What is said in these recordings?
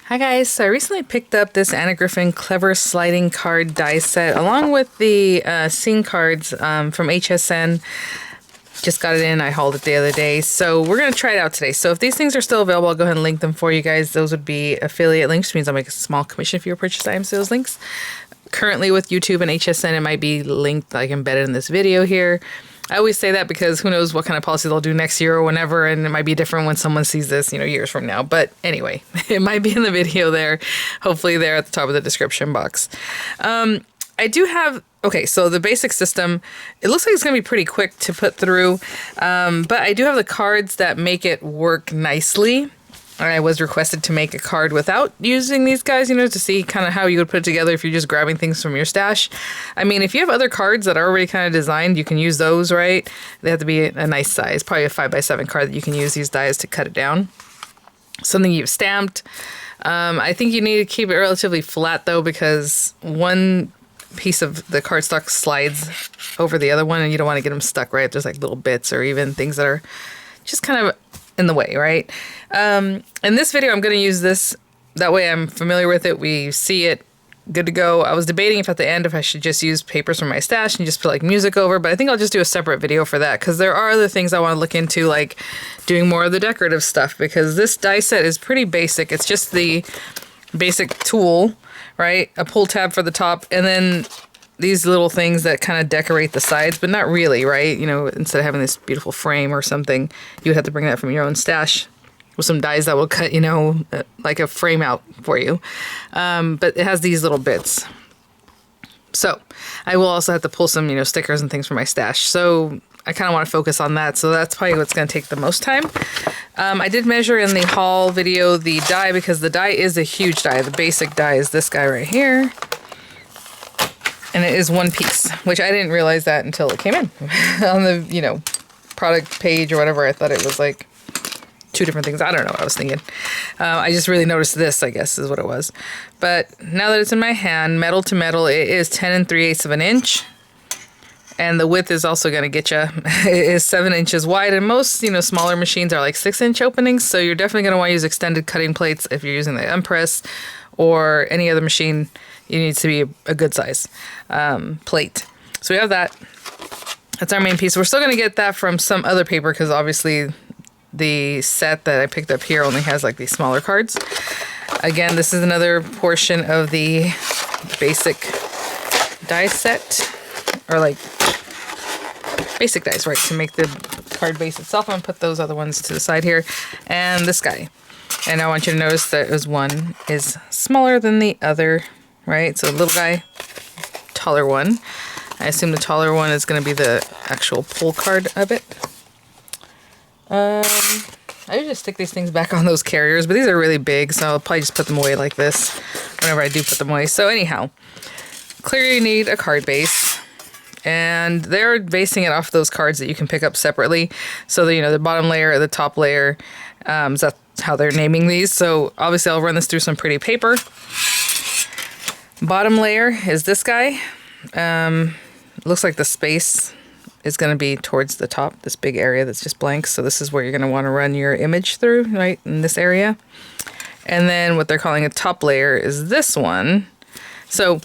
Hi guys, so I recently picked up this Griffin Clever Sliding Card die set along with the scene cards from HSN. Just got it in, I hauled it the other day. So we're going to try it out today. So if these things are still available, I'll go ahead and link them for you guys. Those would be affiliate links, which means I'll make a small commission if you purchase items to those links. Currently with YouTube and HSN, it might be linked, like embedded in this video here. I always say that because who knows what kind of policy they'll do next year or whenever, and it might be different when someone sees this, years from now. But anyway, it might be in the video there, hopefully there at the top of the description box. I do have, okay, so the basic system, it looks like it's going to be pretty quick to put through, but I do have the cards that make it work nicely. I was requested to make a card without using these guys, to see kind of how you would put it together if you're just grabbing things from your stash. I mean, if you have other cards that are already kind of designed, you can use those, right? They have to be a nice size, probably a 5x7 card that you can use these dies to cut it down. Something you've stamped. I think you need to keep it relatively flat, though, because one piece of the cardstock slides over the other one, and you don't want to get them stuck, right? There's like little bits or even things that are just kind of in the way, right? In this video, I'm going to use this. That way I'm familiar with it. We see it. Good to go. I was debating if at the end if I should just use papers from my stash and just put like music over, but I think I'll just do a separate video for that because there are other things I want to look into, like doing more of the decorative stuff, because this die set is pretty basic. It's just the basic tool, right? A pull tab for the top, and then these little things that kind of decorate the sides, but not really, right? Instead of having this beautiful frame or something, you would have to bring that from your own stash with some dies that will cut, like a frame out for you. But it has these little bits. So I will also have to pull some, stickers and things from my stash. So I kind of want to focus on that. So that's probably what's going to take the most time. I did measure in the haul video the die because the die is a huge die. The basic die is this guy right here. And it is one piece, which I didn't realize that until it came in on the, product page or whatever. I thought it was like two different things. I don't know what I was thinking. I just really noticed this, I guess, is what it was. But now that it's in my hand, metal to metal, it is 10 3/8 of an inch. And the width is also going to get you. It is 7 inches wide. And most, smaller machines are like 6-inch openings. So you're definitely going to want to use extended cutting plates if you're using the Empress or any other machine. It needs to be a good size plate. So we have that. That's our main piece. We're still going to get that from some other paper because obviously the set that I picked up here only has like these smaller cards. Again, this is another portion of the basic die set, or like basic dies, right, to make the card base itself. I'm going to put those other ones to the side here. And this guy. And I want you to notice that one is smaller than the other, right? So little guy, taller one. I assume the taller one is going to be the actual pull card of it. I usually stick these things back on those carriers, but these are really big, so I'll probably just put them away like this whenever I do put them away. So anyhow, clearly you need a card base, and they're basing it off those cards that you can pick up separately. So the bottom layer or the top layer, is that how they're naming these. So obviously I'll run this through some pretty paper. Bottom layer is this guy. Looks like the space is going to be towards the top, this big area that's just blank. So this is where you're going to want to run your image through, right, in this area. And then what they're calling a top layer is this one. So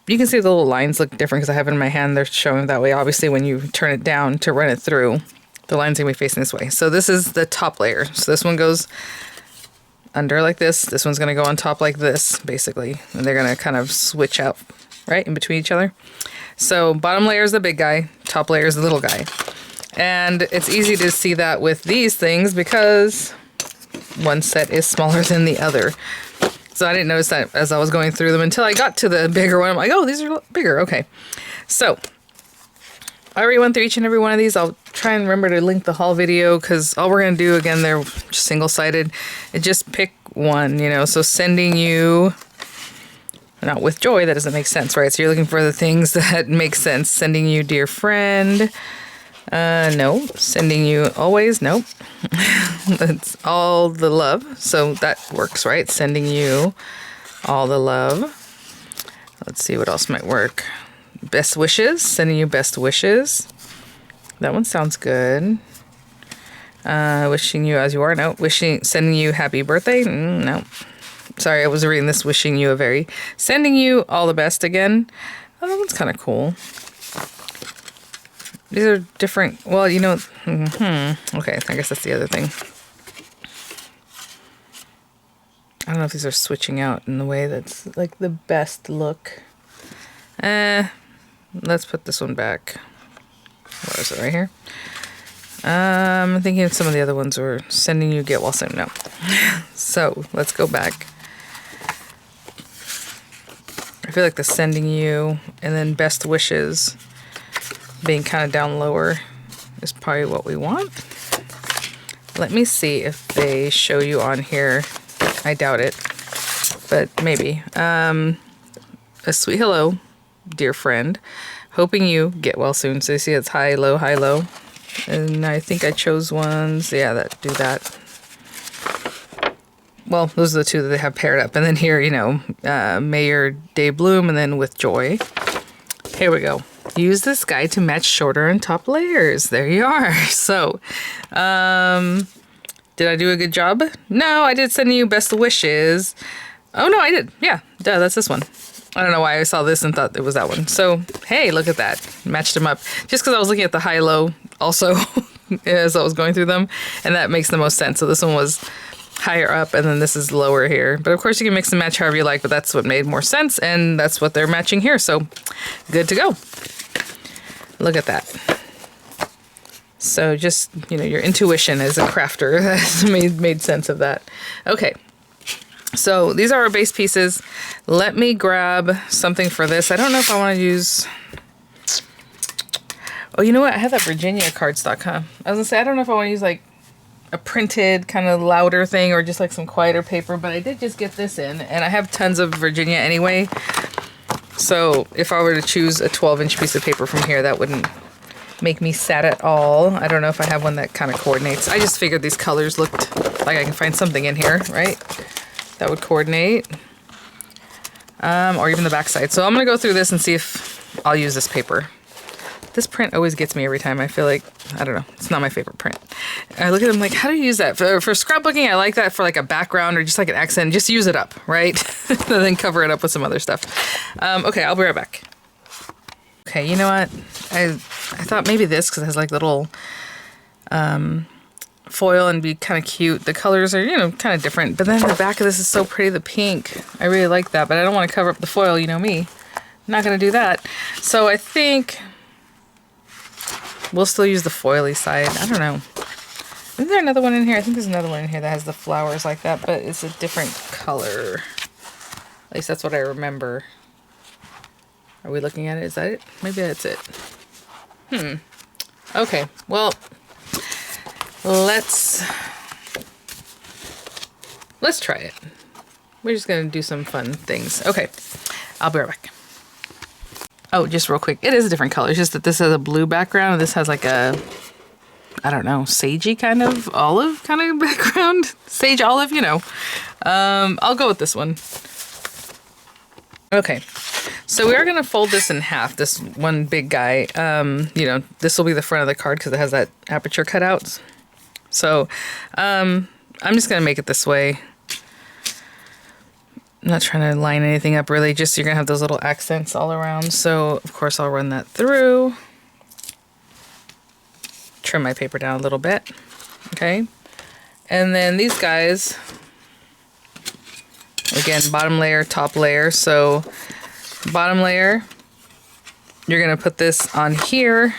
you can see the little lines look different because I have it in my hand. They're showing that way. Obviously, when you turn it down to run it through, the line's going to be facing this way. So this is the top layer. So this one goes under like this. This one's going to go on top like this, basically. And they're going to kind of switch out, right, in between each other. So bottom layer is the big guy, top layer is the little guy. And it's easy to see that with these things because one set is smaller than the other. So I didn't notice that as I was going through them until I got to the bigger one. I'm like, oh, these are bigger. Okay. So I already went through each and every one of these. I'll try and remember to link the haul video because all we're going to do, again, they're single-sided. Just pick one, So sending you... Not with joy, that doesn't make sense, right? So you're looking for the things that make sense. Sending you, dear friend. No. Sending you always. Nope. That's all the love. So that works, right? Sending you all the love. Let's see what else might work. Best wishes. Sending you best wishes. That one sounds good. Wishing you as you are. No. Sending you happy birthday. No. Sorry, I was reading this, sending you all the best again. Oh, that one's kind of cool. These are different. Well, you know, okay, I guess that's the other thing. I don't know if these are switching out in the way that's like the best look. Let's put this one back. Where is it? Right here. I'm thinking some of the other ones were sending you get well soon. No. So let's go back. I feel like the sending you and then best wishes being kind of down lower is probably what we want. Let me see if they show you on here. I doubt it, but maybe. A sweet hello, dear friend. Hoping you get well soon. So you see it's high, low, high, low. And I think I chose ones, yeah, that do that. Well, those are the two that they have paired up. And then here, you know, may your day bloom, and then with joy. Here we go. Use this guide to match shorter and top layers. There you are. So, did I do a good job? No, I did send you best wishes. Oh, no, I did. Yeah, duh, that's this one. I don't know why I saw this and thought it was that one. So, hey, look at that. Matched them up. Just because I was looking at the high-low also as I was going through them. And that makes the most sense. So this one was higher up and then this is lower here. But of course you can mix and match however you like, but that's what made more sense. And that's what they're matching here. So, good to go. Look at that. So just, you know, your intuition as a crafter has made sense of that. Okay. So these are our base pieces. Let me grab something for this. I don't know if I want to use... Oh, you know what? I have that Virginia cardstock, huh? I was going to say, I don't know if I want to use like a printed kind of louder thing or just like some quieter paper, but I did just get this in and I have tons of Virginia anyway. So if I were to choose a 12-inch piece of paper from here, that wouldn't make me sad at all. I don't know if I have one that kind of coordinates. I just figured these colors looked like I can find something in here, right? That would coordinate. Or even the back side. So I'm going to go through this and see if I'll use this paper. This print always gets me every time. I feel like, I don't know, it's not my favorite print. I look at them like, how do you use that? For scrapbooking, I like that for like a background or just like an accent. Just use it up, right? And then cover it up with some other stuff. Okay, I'll be right back. Okay, you know what? I thought maybe this, because it has like little foil and be kind of cute. The colors are, you know, kind of different. But then the back of this is so pretty, the pink. I really like that, but I don't want to cover up the foil, you know me. I'm not going to do that. So I think we'll still use the foily side. I don't know. Isn't there another one in here? I think there's another one in here that has the flowers like that, but it's a different color. At least that's what I remember. Are we looking at it? Is that it? Maybe that's it. Okay, well, let's try it. We're just gonna do some fun things. Okay, I'll be right back. Oh, just real quick, it is a different color. It's just that this has a blue background and this has like a, I don't know, sagey kind of olive kind of background. Sage olive, you know. I'll go with this one. Okay, so we are going to fold this in half, this one big guy. You know, this will be the front of the card because it has that aperture cutouts. So I'm just going to make it this way. I'm not trying to line anything up really, just you're going to have those little accents all around. So, of course, I'll run that through. Trim my paper down a little bit. Okay. And then these guys, again, bottom layer, top layer. So bottom layer, you're going to put this on here.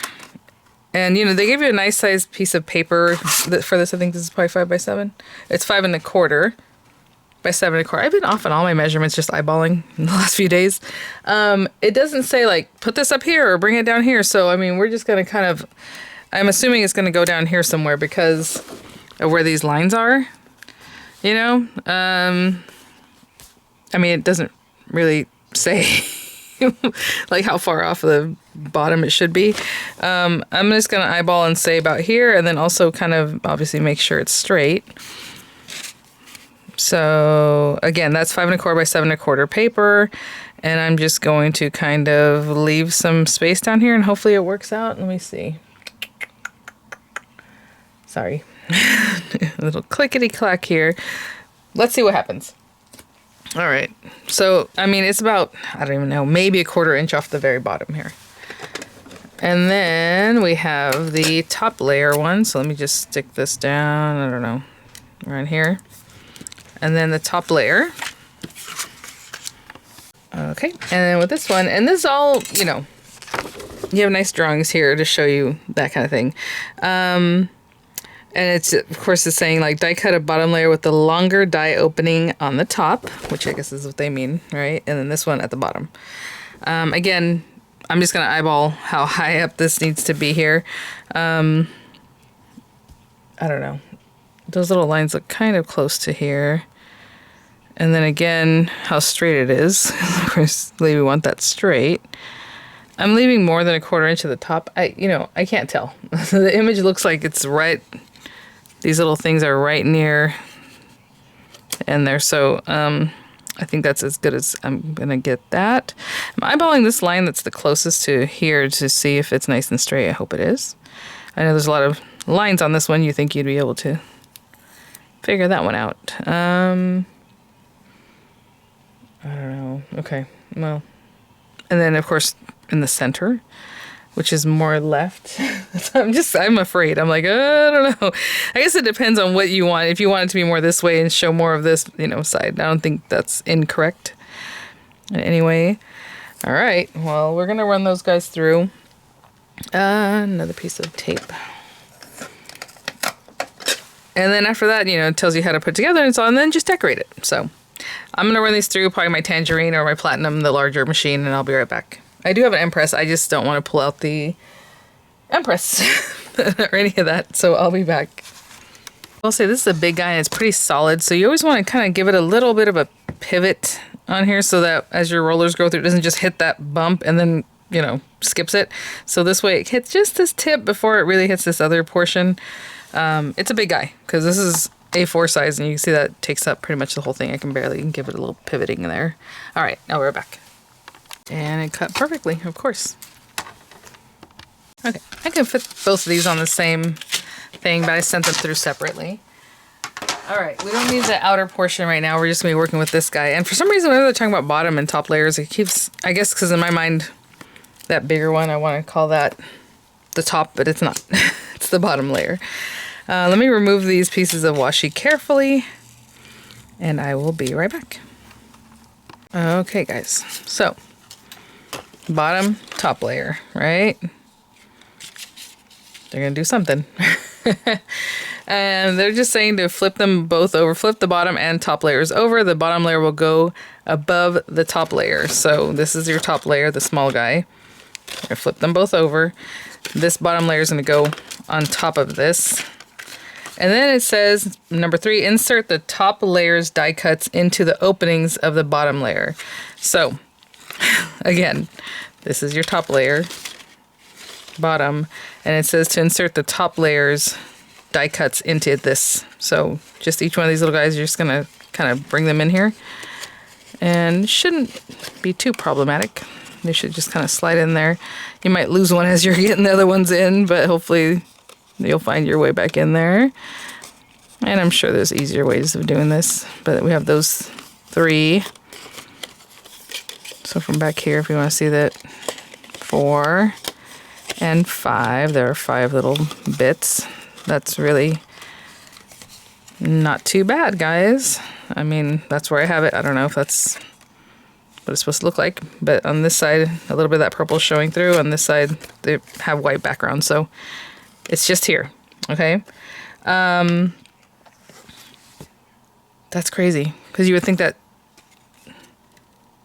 And, you know, they gave you a nice sized piece of paper for this. I think this is probably 5 by 7. It's 5 1/4 by 7 1/4. I've been off on all my measurements, just eyeballing in the last few days. It doesn't say like, put this up here or bring it down here. So, I mean, we're just going to kind of, I'm assuming it's going to go down here somewhere because of where these lines are, you know? I mean, it doesn't really say like how far off the bottom it should be. I'm just going to eyeball and say about here, and then also kind of obviously make sure it's straight. So again, that's 5 1/4 by 7 1/4 paper. And I'm just going to kind of leave some space down here and hopefully it works out. Let me see. Sorry. A little clickety clack here. Let's see what happens. All right. So, I mean, it's about, I don't even know, maybe a 1/4 inch off the very bottom here. And then we have the top layer one. So let me just stick this down, I don't know, right here. And then the top layer. Okay. And then with this one, and this is all, you know, you have nice drawings here to show you that kind of thing. And it's, of course, it's saying like die cut a bottom layer with the longer die opening on the top, which I guess is what they mean, right? And then this one at the bottom. Again, I'm just going to eyeball how high up this needs to be here. I don't know. Those little lines look kind of close to here. And then again, how straight it is. Of course, we want that straight. I'm leaving more than a 1/4 inch at the top. I can't tell. The image looks like it's right. These little things are right near in there. So I think that's as good as I'm going to get that. I'm eyeballing this line that's the closest to here to see if it's nice and straight. I hope it is. I know there's a lot of lines on this one. You think you'd be able to figure that one out. I don't know. Okay. Well, and then of course in the center, which is more left. So I'm afraid. I'm like, I don't know. I guess it depends on what you want. If you want it to be more this way and show more of this, side. I don't think that's incorrect in any way. All right. Well, we're going to run those guys through. Another piece of tape. And then after that, it tells you how to put together and so on, and then just decorate it. So I'm going to run these through probably my Tangerine or my Platinum, the larger machine, and I'll be right back. I do have an Empress. I just don't want to pull out the Empress or any of that. So I'll be back. I'll say this is a big guy and it's pretty solid. So you always want to kind of give it a little bit of a pivot on here so that as your rollers go through, it doesn't just hit that bump and then, skips it. So this way it hits just this tip before it really hits this other portion. It's a big guy because this is A4 size and you can see that takes up pretty much the whole thing. I can barely give it a little pivoting in there. All right, now we're back. And it cut perfectly, of course. Okay, I can fit both of these on the same thing, but I sent them through separately. All right, we don't need the outer portion right now. We're just going to be working with this guy. And for some reason, whenever they're talking about bottom and top layers, it keeps, I guess because in my mind, that bigger one, I want to call that the top, but it's not. It's the bottom layer. Let me remove these pieces of washi carefully, and I will be right back. Okay, guys. So, bottom, top layer, right? They're going to do something. And they're just saying to flip them both over. Flip the bottom and top layers over. The bottom layer will go above the top layer. So this is your top layer, the small guy. I flip them both over. This bottom layer is going to go on top of this. And then it says, number 3, insert the top layer's die cuts into the openings of the bottom layer. So, again, this is your top layer, bottom, and it says to insert the top layer's die cuts into this. So just each one of these little guys, you're just going to kind of bring them in here. And shouldn't be too problematic. They should just kind of slide in there. You might lose one as you're getting the other ones in, but hopefully you'll find your way back in there. And I'm sure there's easier ways of doing this, but we have those 3. So from back here, if you want to see that, 4 and 5, there are 5 little bits. That's really not too bad, guys. I mean, that's where I have it. I don't know if that's what it's supposed to look like, but on this side, a little bit of that purple showing through. On this side, they have white background, so it's just here, okay? That's crazy, because you would think that,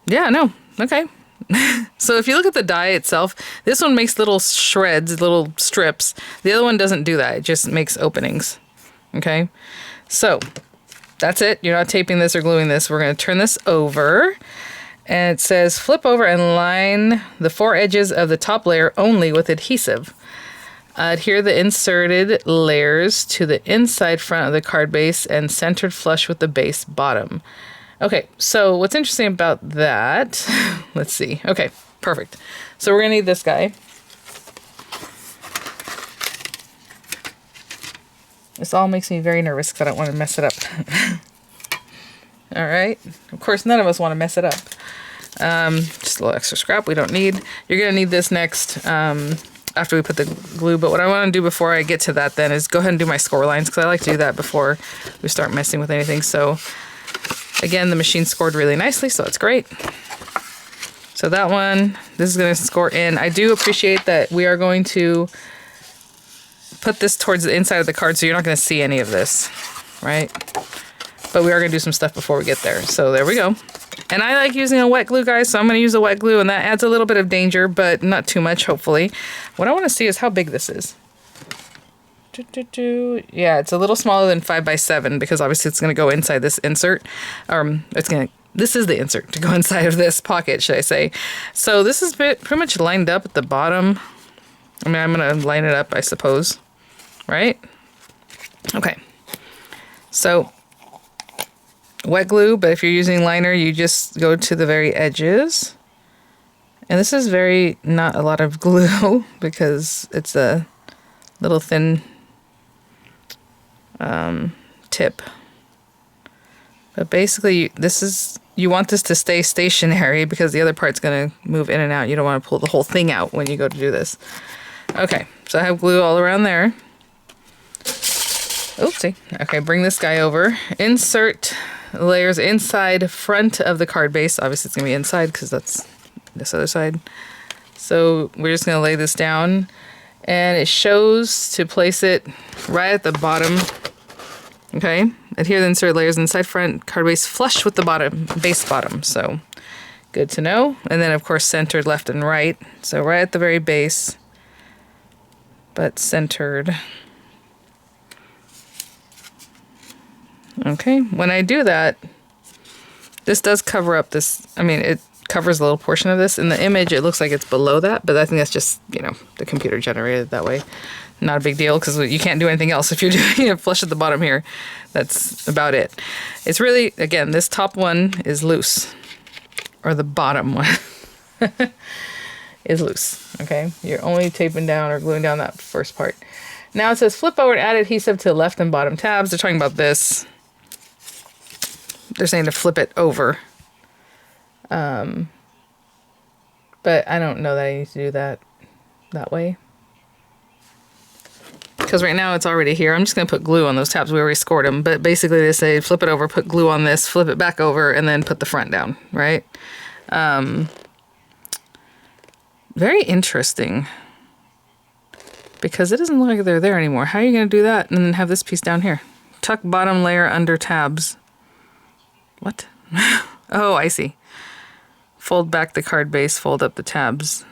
yeah, no, okay. So if you look at the die itself, this one makes little shreds, little strips. The other one doesn't do that. It just makes openings. Okay? So that's it. You're not taping this or gluing this. We're going to turn this over. And it says flip over and line the 4 edges of the top layer only with adhesive. Adhere the inserted layers to the inside front of the card base and centered flush with the base bottom. Okay, so what's interesting about that, let's see. Okay, perfect. So we're going to need this guy. This all makes me very nervous because I don't want to mess it up. All right. Of course, none of us want to mess it up. Just a little extra scrap we don't need. You're going to need this next after we put the glue. But what I want to do before I get to that then is go ahead and do my score lines, because I like to do that before we start messing with anything. So again, the machine scored really nicely, so that's great. So that one, this is going to score in. I do appreciate that we are going to put this towards the inside of the card, so you're not going to see any of this, right? But we are going to do some stuff before we get there. So there we go. And I like using a wet glue, guys, so I'm going to use a wet glue, and that adds a little bit of danger, but not too much, hopefully. What I want to see is how big this is. Yeah, it's a little smaller than 5x7, because obviously it's going to go inside this insert. This is the insert to go inside of this pocket, should I say. So this is pretty much lined up at the bottom. I mean, I'm going to line it up, I suppose. Right? Okay. So wet glue, but if you're using liner, you just go to the very edges. And this is not a lot of glue because it's a little thin tip. But basically, you want this to stay stationary because the other part's going to move in and out. You don't want to pull the whole thing out when you go to do this. Okay, so I have glue all around there. Oopsie. Okay, bring this guy over. Insert layers inside front of the card base. Obviously it's going to be inside because that's this other side. So we're just going to lay this down, and it shows to place it right at the bottom. Okay, adhere the insert layers inside front card base flush with the base bottom. So good to know. And then of course centered left and right. So right at the very base, but centered. Okay, when I do that, this does cover up this, I mean, it covers a little portion of this. In the image, it looks like it's below that, but I think that's just, the computer generated it that way. Not a big deal, because you can't do anything else if you're doing it flush at the bottom here. That's about it. It's really, again, this top one is loose, or the bottom one is loose, okay? You're only taping down or gluing down that first part. Now it says flip over and add adhesive to left and bottom tabs. They're talking about this. They're saying to flip it over. But I don't know that I need to do that way. Because right now it's already here. I'm just going to put glue on those tabs. We already scored them. But basically they say flip it over, put glue on this, flip it back over, and then put the front down, right? Very interesting. Because it doesn't look like they're there anymore. How are you going to do that and then have this piece down here? Tuck bottom layer under tabs. What? Oh, I see. Fold back the card base, fold up the tabs,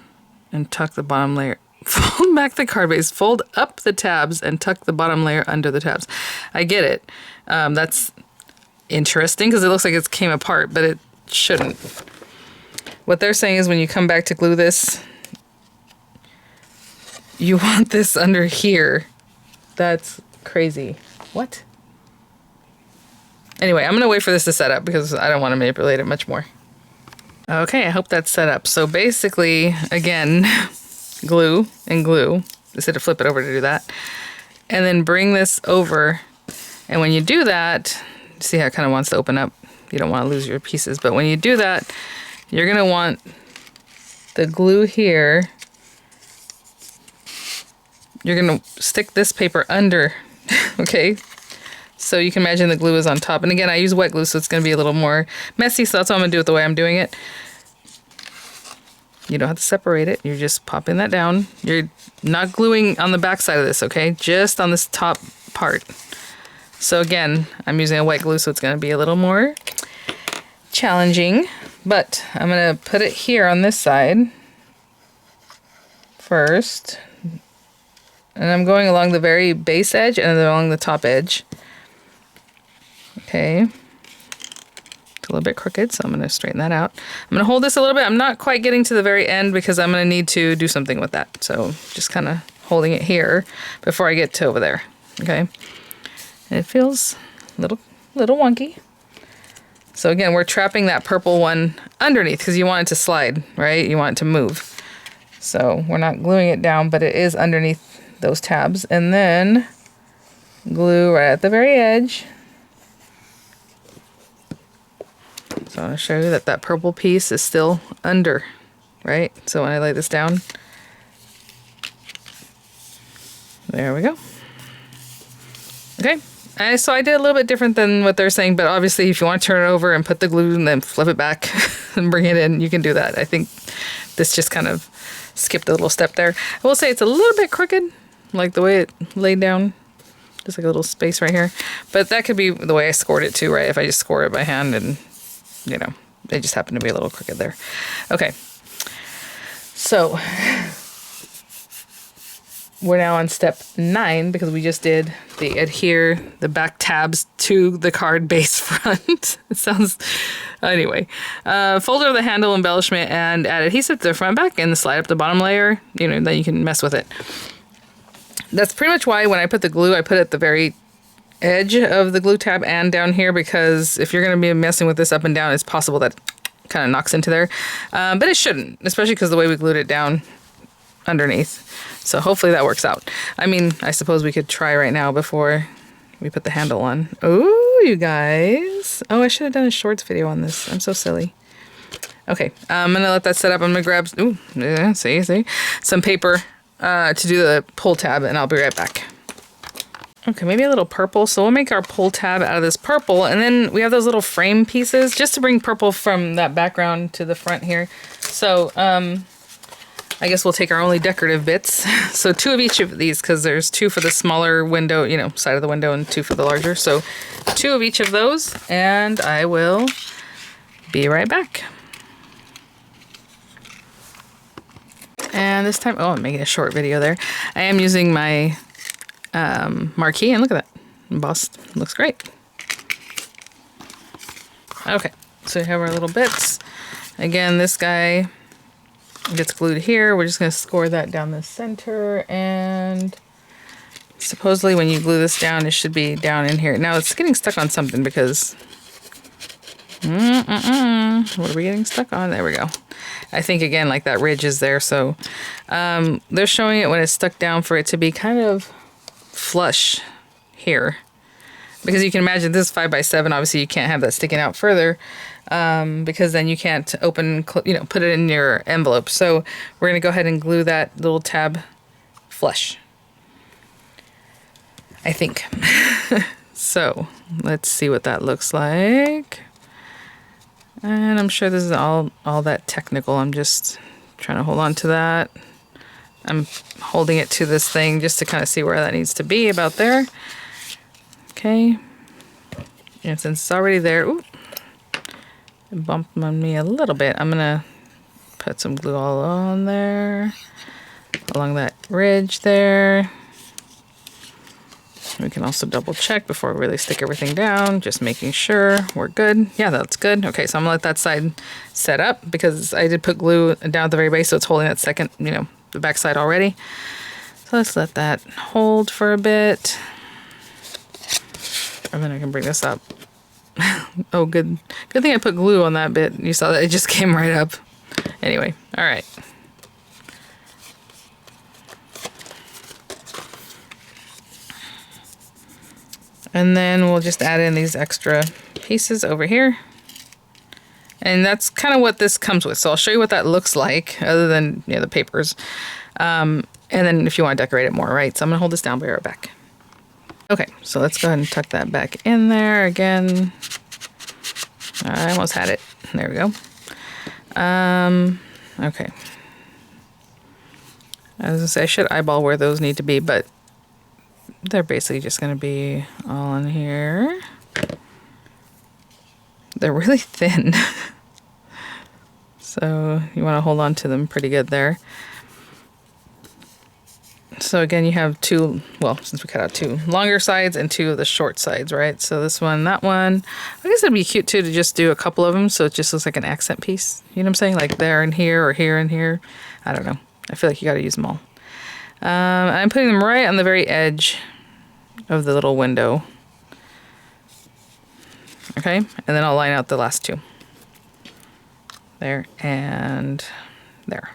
and tuck the bottom layer. Fold back the card base, fold up the tabs, and tuck the bottom layer under the tabs. I get it. That's interesting because it looks like it came apart, but it shouldn't. What they're saying is when you come back to glue this, you want this under here. That's crazy. What? Anyway, I'm going to wait for this to set up because I don't want to manipulate it much more. Okay, I hope that's set up. So basically, again, glue and glue. Instead of flip it over to do that. And then bring this over. And when you do that, see how it kind of wants to open up. You don't want to lose your pieces. But when you do that, you're going to want the glue here. You're going to stick this paper under, okay? So you can imagine the glue is on top. And again, I use wet glue, so it's going to be a little more messy. So that's why I'm going to do it the way I'm doing it. You don't have to separate it. You're just popping that down. You're not gluing on the back side of this, okay? Just on this top part. So again, I'm using a wet glue, so it's going to be a little more challenging. But I'm going to put it here on this side first. And I'm going along the very base edge and then along the top edge. Okay. It's a little bit crooked, so I'm going to straighten that out. I'm going to hold this a little bit. I'm not quite getting to the very end because I'm going to need to do something with that. So just kind of holding it here before I get to over there. Okay. And it feels a little wonky. So again, we're trapping that purple one underneath because you want it to slide, right? You want it to move. So we're not gluing it down, but it is underneath those tabs. And then glue right at the very edge. So I want to show you that that purple piece is still under, right? So when I lay this down, there we go. Okay. So I did a little bit different than what they're saying, but obviously if you want to turn it over and put the glue and then flip it back and bring it in, you can do that. I think this just kind of skipped a little step there. I will say it's a little bit crooked, like the way it laid down. Just like a little space right here. But that could be the way I scored it too, right? If I just score it by hand and, you know, it just happened to be a little crooked there. Okay. So we're now on step 9 because we just did the adhere the back tabs to the card base front. It sounds, anyway. Fold over the handle embellishment and add adhesive to the front back and slide up the bottom layer. You know, then you can mess with it. That's pretty much why when I put the glue, I put it at the very edge of the glue tab and down here, because if you're going to be messing with this up and down, it's possible that it kind of knocks into there. But it shouldn't, especially because the way we glued it down underneath. So hopefully that works out. I mean, I suppose we could try right now before we put the handle on. Oh, you guys. Oh, I should have done a shorts video on this. I'm so silly. Okay, I'm going to let that set up. I'm going to grab, ooh, yeah, see, some paper to do the pull tab, and I'll be right back. Okay, maybe a little purple. So we'll make our pull tab out of this purple, and then we have those little frame pieces just to bring purple from that background to the front here. So, I guess we'll take our only decorative bits. So 2 of each of these, because there's 2 for the smaller window, you know, side of the window, and 2 for the larger. So 2 of each of those, and I will be right back. And this time, oh, I'm making a short video there. I am using my marquee, and look at that. Embossed. Looks great. Okay, so we have our little bits. Again, this guy gets glued here. We're just going to score that down the center, and supposedly when you glue this down, it should be down in here. Now it's getting stuck on something because what are we getting stuck on? There we go. I think again, like that ridge is there, so they're showing it when it's stuck down for it to be kind of flush here, because you can imagine this is 5x7. Obviously you can't have that sticking out further, because then you can't open, you know, put it in your envelope. So we're going to go ahead and glue that little tab flush, I think. So let's see what that looks like. And I'm sure this is all that technical. I'm just trying to hold on to that. I'm holding it to this thing just to kind of see where that needs to be, about there. Okay. And since it's already there, ooh, it bumped on me a little bit. I'm gonna put some glue all on there, along that ridge there. We can also double check before we really stick everything down, just making sure we're good. Yeah, that's good. Okay, so I'm gonna let that side set up because I did put glue down at the very base, so it's holding that second, you know, the back side already. So let's let that hold for a bit. And then I can bring this up. Oh, good thing I put glue on that bit. You saw that it just came right up. Anyway, all right. And then we'll just add in these extra pieces over here. And that's kind of what this comes with. So I'll show you what that looks like, other than, you know, the papers. And then if you want to decorate it more, right? So I'm going to hold this down, be right back. Okay, so let's go ahead and tuck that back in there again. I almost had it. There we go. Okay. I was going to say I should eyeball where those need to be, but they're basically just going to be all in here. They're really thin. So you want to hold on to them pretty good there. So again, you have 2, well, since we cut out 2 longer sides and 2 of the short sides, right? So this one, that one. I guess it'd be cute too to just do a couple of them so it just looks like an accent piece. You know what I'm saying? Like there and here, or here and here. I don't know. I feel like you got to use them all. I'm putting them right on the very edge of the little window. Okay, and then I'll line out the last 2. There and there.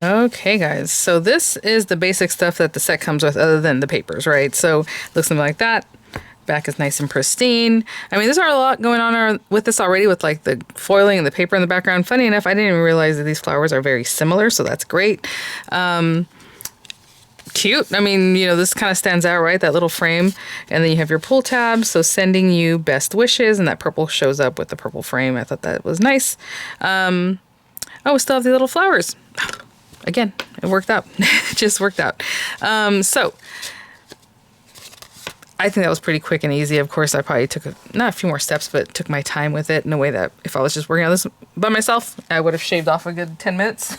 Okay guys, so this is the basic stuff that the set comes with, other than the papers, right? So it looks something like that. Back is nice and pristine. I mean, there's a lot going on with this already, with like the foiling and the paper in the background. Funny enough, I didn't even realize that these flowers are very similar, so that's great. Cute. I mean, you know, this kind of stands out, right? That little frame. And then you have your pull tab. So sending you best wishes, and that purple shows up with the purple frame. I thought that was nice. Oh, we still have the little flowers. Again, it worked out. It just worked out. So I think that was pretty quick and easy. Of course, I probably took not a few more steps, but took my time with it in a way that if I was just working on this by myself, I would have shaved off a good 10 minutes.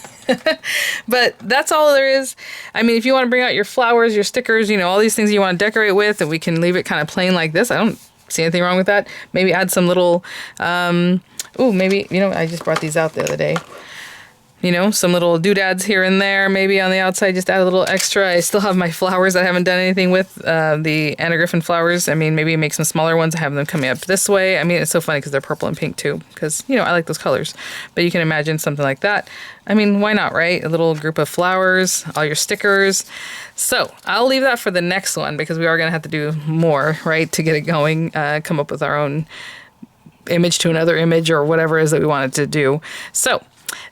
But that's all there is. I mean, if you want to bring out your flowers, your stickers, you know, all these things you want to decorate with, and we can leave it kind of plain like this. I don't see anything wrong with that. Maybe add some little, maybe, you know, I just brought these out the other day. You know, some little doodads here and there, maybe on the outside, just add a little extra. I still have my flowers I haven't done anything with, the Anna Griffin flowers. I mean, maybe make some smaller ones. I have them coming up this way. I mean, it's so funny because they're purple and pink too, because, you know, I like those colors. But you can imagine something like that. I mean, why not, right? A little group of flowers, all your stickers. So I'll leave that for the next one, because we are going to have to do more, right, to get it going, come up with our own image to another image or whatever it is that we wanted to do. So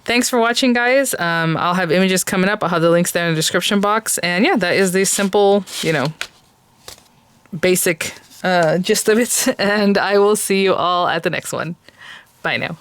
thanks for watching, guys. I'll have images coming up. I'll have the links there in the description box. And yeah, that is the simple, you know, basic gist of it. And I will see you all at the next one. Bye now.